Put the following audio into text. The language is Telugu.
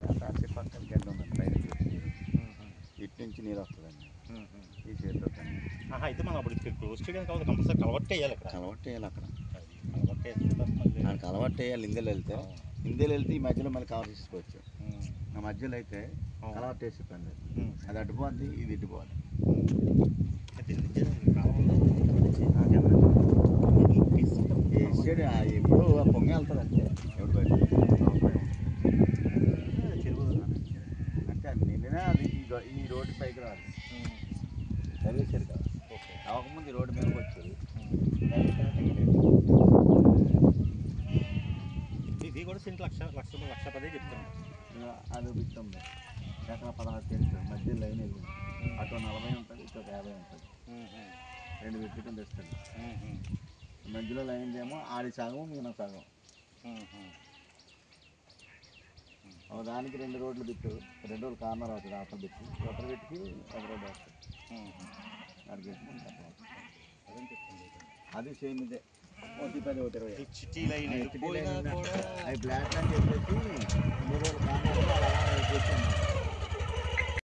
తాటి పక్కన గడ్డ ఉందండి పైన ఇటు నుంచి నీరు వస్తుందండి ఈ చేతితో. అయితే మనం అప్పుడు క్లోజ్ చేయడానికి కాదు, కంపల్సరీ కలవట్టు వేయాలి. కలవట్టు వేయాలి అక్కడ, కలవట్టు వేస్తే దానికి కలవట్టు వేయాలి. ఇందులో వెళ్తే ఈ మధ్యలో మళ్ళీ కవర్ చేసుకోవచ్చు. ఆ మధ్యలో అయితే కలవట్టు వేసి పని అది అడ్డుపోద్ది, ఇది ఇటుపోద్ది. వేసాడు ఎప్పుడు పొంగి వెళ్తుంది అంతే. ఎవడు బయట అంటే నిన్ననే అది ఈ రోడ్డు పైకి రాదు, చదివేశారు కదా. అవ్వకముందు ఈ రోడ్డు మీదకి వచ్చేది. ఇది కూడా సెంట్ లక్ష 10 చెప్తాను. అది బిస్తుంది ఎకరా 16 సెంట్లు మధ్య లైన్ వెళ్ళింది. అటు 40 ఉంటుంది, ఇటు 50 ఉంటుంది. 2 బిట్లు కింద ఇస్తుంది. మధ్యలో లైన్ ఏమో ఆడి సగం ఈయన సగం. దానికి 2 రోడ్లు బిట్టు, 2 రోడ్లు కార్నర్ అవుతుంది. అవతల బిట్టు అవతల బిట్టుకి ఒక రోడ్డు వస్తుంది. అడిగి అది సేమ్ ఇదే 10-20 చిట్టి లైన్ అవి ఫ్లాట్ అని చెప్పేసి 2 రోడ్లు కార్నర్ అలా